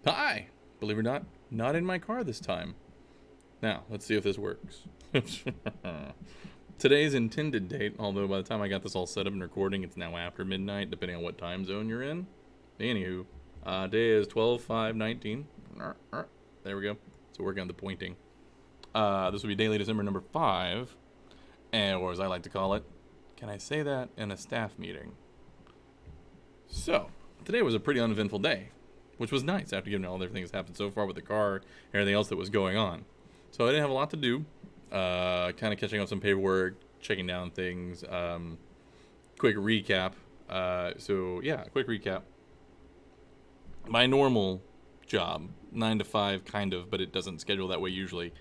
Hi! Believe it or not in my car this time. Now, let's see if this works. Today's intended date, although by the time I got this all set up and recording, it's now after midnight, depending on what time zone you're in. Anywho, today is 12/5/19. There we go. So working on the pointing. This will be daily December number 5, and or as I like to call it, can I say that in a staff meeting? So, today was a pretty uneventful day, which was nice after given all the everything that's happened so far with the car and everything else that was going on. So I didn't have a lot to do. Kind of catching up some paperwork, checking down things. Quick recap. Quick recap. My normal job, 9 to 5, kind of, but it doesn't schedule that way usually.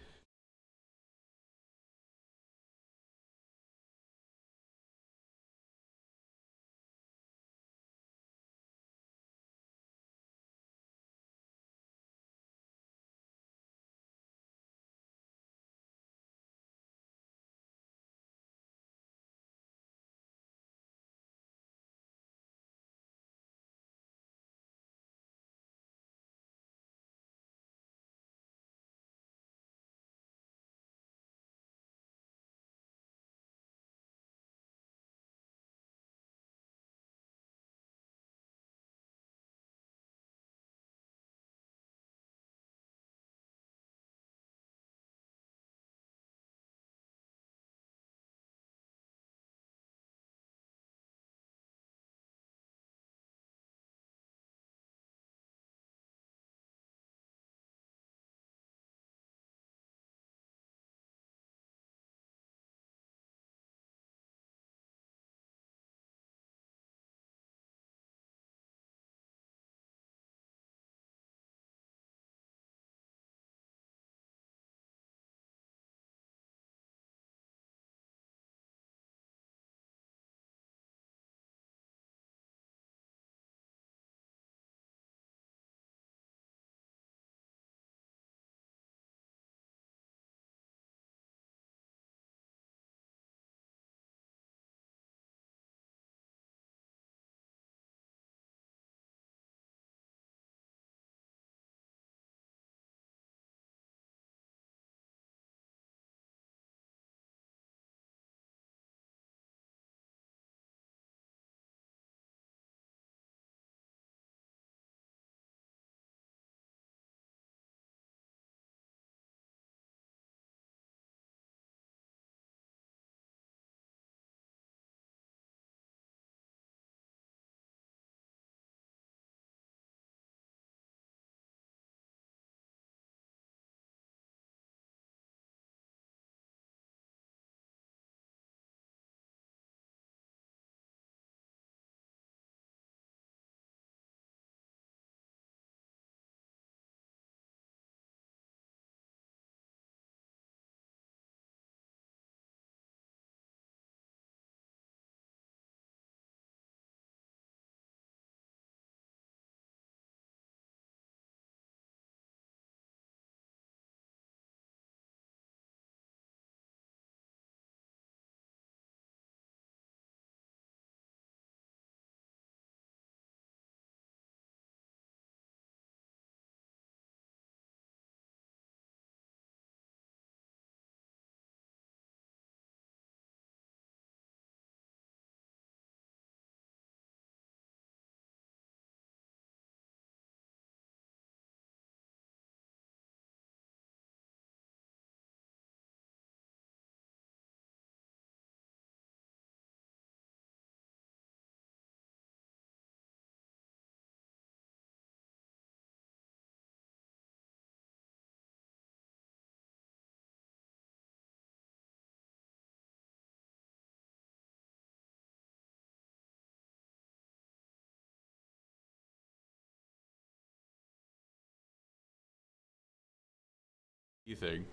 Thing.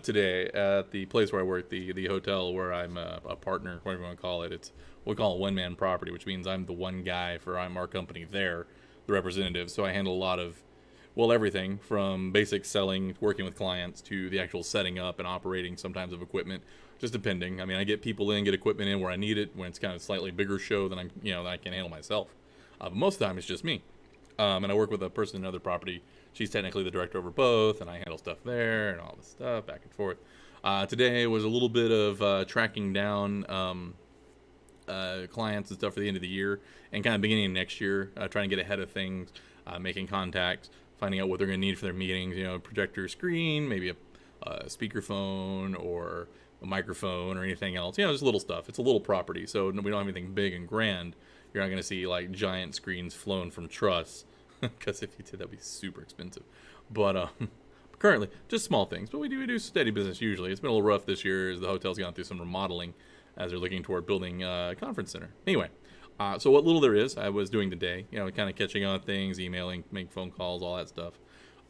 Today at the place where I work, the hotel where I'm a partner, whatever you want to call it. It's what we call a one man property, which means I'm the one guy for our company there, the representative. So I handle a lot of, well, everything from basic selling, working with clients, to the actual setting up and operating sometimes of equipment, just depending. I mean, I get people in, get equipment in where I need it when it's kind of slightly bigger show than I can handle myself. But most of the time it's just me. And I work with a person in another property. She's technically the director over both, and I handle stuff there and all this stuff back and forth. Today was a little bit of tracking down clients and stuff for the end of the year and kind of beginning of next year, trying to get ahead of things, making contacts, finding out what they're going to need for their meetings. Projector screen, maybe a speakerphone or a microphone or anything else. Just little stuff. It's a little property, so we don't have anything big and grand. You're not going to see like giant screens flown from truss, because if you did, that'd be super expensive. But currently, just small things. But we do steady business usually. It's been a little rough this year as the hotel's gone through some remodeling as they're looking toward building a conference center. Anyway, so what little there is, I was doing today. Kind of catching on things, emailing, making phone calls, all that stuff.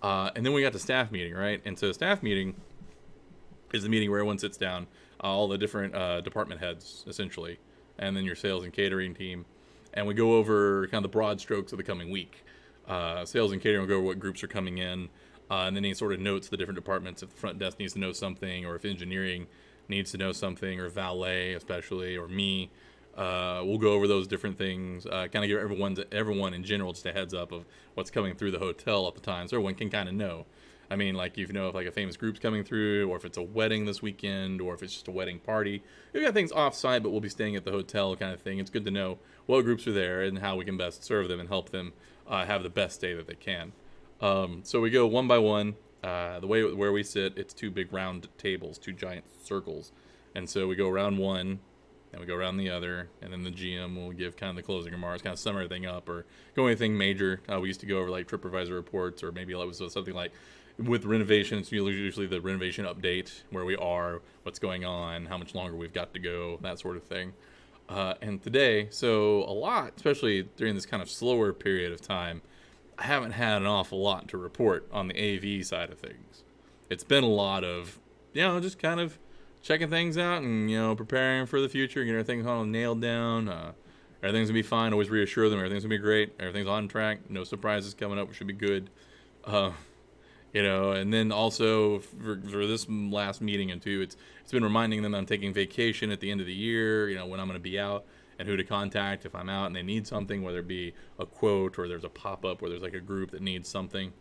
And then we got to staff meeting, right? And so staff meeting is the meeting where everyone sits down, all the different department heads, essentially, and then your sales and catering team. And we go over kind of the broad strokes of the coming week. Sales and catering will go over what groups are coming in, and then any sort of notes the different departments. If the front desk needs to know something, or if engineering needs to know something, or valet especially, or me, we'll go over those different things. Kind of give everyone in general just a heads up of what's coming through the hotel at the time, so everyone can kind of know. I mean, like, if like a famous group's coming through, or if it's a wedding this weekend, or if it's just a wedding party. We've got things off-site, but we'll be staying at the hotel kind of thing. It's good to know what groups are there and how we can best serve them and help them have the best day that they can. So we go one by one. The way where we sit, it's two big round tables, two giant circles. And so we go around one, and we go around the other, and then the GM will give kind of the closing remarks, kind of sum everything up, or go anything major. We used to go over like TripAdvisor reports, or maybe it was something like with renovations, usually the renovation update, where we are, what's going on, how much longer we've got to go, that sort of thing. And today, so a lot, especially during this kind of slower period of time, I haven't had an awful lot to report on the AV side of things. It's been a lot of, just kind of checking things out and, preparing for the future, getting everything all nailed down. Everything's going to be fine. Always reassure them everything's going to be great. Everything's on track. No surprises coming up. We should be good. And then also for this last meeting and two, it's been reminding them I'm taking vacation at the end of the year, when I'm going to be out and who to contact if I'm out and they need something, whether it be a quote or there's a pop-up where there's like a group that needs something.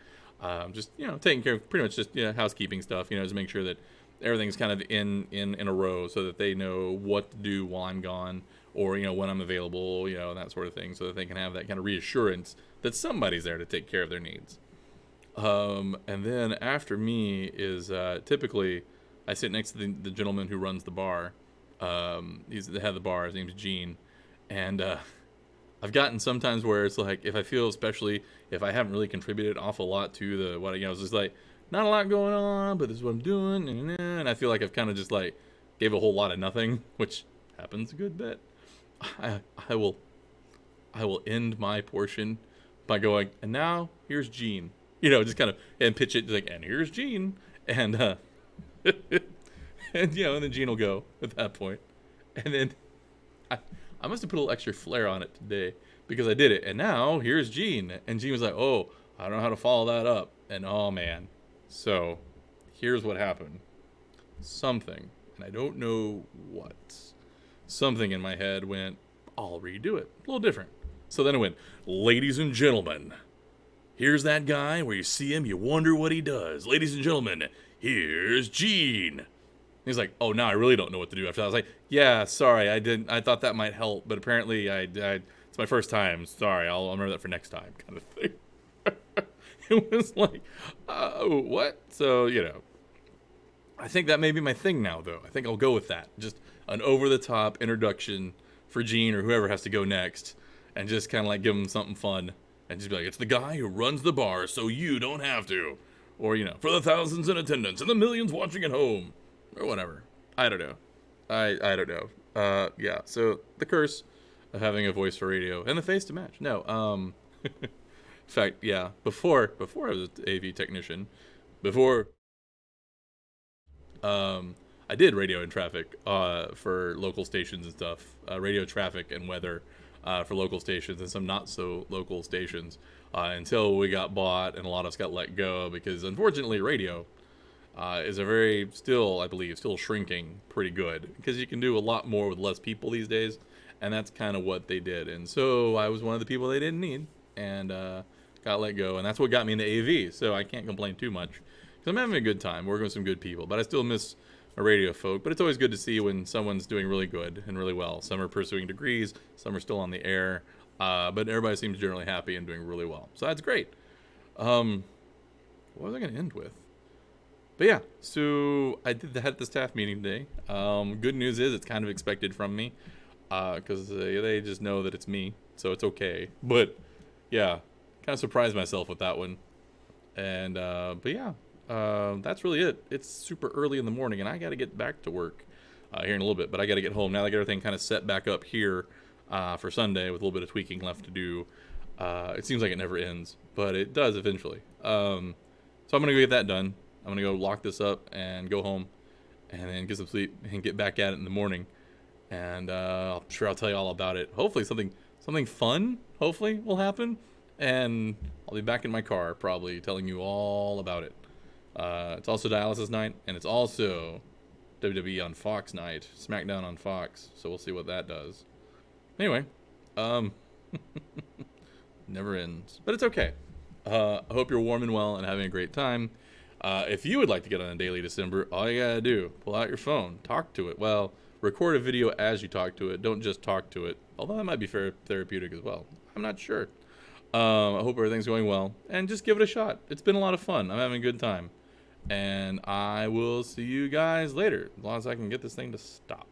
Just, taking care of pretty much just, housekeeping stuff, just make sure that everything's kind of in a row so that they know what to do while I'm gone or, when I'm available, and that sort of thing, so that they can have that kind of reassurance that somebody's there to take care of their needs. And then after me is typically I sit next to the gentleman who runs the bar. He's the head of the bar. His name's Gene. And I've gotten sometimes where it's like, if I feel, especially if I haven't really contributed an awful lot to it's just like, not a lot going on, but this is what I'm doing. And I feel like I've kind of just like gave a whole lot of nothing, which happens a good bit. I will end my portion by going, and now here's Gene. Just kind of, and pitch it like, and here's Gene. And, and then Gene will go at that point. And then I must have put a little extra flair on it today because I did it. And now here's Gene. And Gene was like, oh, I don't know how to follow that up. And oh man. So here's what happened. Something, and I don't know what, something in my head went, I'll redo it. A little different. So then it went, ladies and gentlemen, here's that guy where you see him, you wonder what he does. Ladies and gentlemen, here's Gene. He's like, oh, now I really don't know what to do after that. I was like, yeah, sorry, I thought that might help, but apparently it's my first time. Sorry, I'll remember that for next time, kind of thing. It was like, oh, what? So, I think that may be my thing now, though. I think I'll go with that. Just an over-the-top introduction for Gene or whoever has to go next, and just kind of like give him something fun. And just be like, it's the guy who runs the bar, so you don't have to. Or, for the thousands in attendance and the millions watching at home. Or whatever. I don't know. I don't know. Yeah, so the curse of having a voice for radio and the face to match. No, in fact, yeah, before I was an AV technician, I did radio and traffic for local stations and stuff. Radio traffic and weather for local stations and some not so local stations until we got bought and a lot of us got let go because unfortunately radio is I believe, still shrinking pretty good because you can do a lot more with less people these days, and that's kind of what they did. And so I was one of the people they didn't need, and got let go, and that's what got me into AV. So I can't complain too much because I'm having a good time working with some good people. But I still miss my radio folk. But it's always good to see when someone's doing really good and really well. Some are pursuing degrees, some are still on the air, but everybody seems generally happy and doing really well. So that's great. What was I going to end with? But yeah, so I did had the staff meeting today. Good news is it's kind of expected from me because they just know that it's me, so it's okay. But yeah, kind of surprised myself with that one. And but yeah, that's really it. It's super early in the morning, and I got to get back to work here in a little bit. But I got to get home now. I got everything kind of set back up here for Sunday with a little bit of tweaking left to do. It seems like it never ends, but it does eventually. So I'm gonna go get that done. I'm gonna go lock this up and go home, and then get some sleep and get back at it in the morning. And I'm sure I'll tell you all about it. Hopefully something fun. Hopefully will happen, and I'll be back in my car probably telling you all about it. It's also dialysis night, and it's also WWE on Fox night, SmackDown on Fox. So we'll see what that does. Anyway, never ends, but it's okay. I hope you're warm and well and having a great time. If you would like to get on a Daily December, all you gotta do, pull out your phone, talk to it. Well, record a video as you talk to it. Don't just talk to it. Although that might be therapeutic as well. I'm not sure. I hope everything's going well. And just give it a shot. It's been a lot of fun. I'm having a good time. And I will see you guys later, as long as I can get this thing to stop.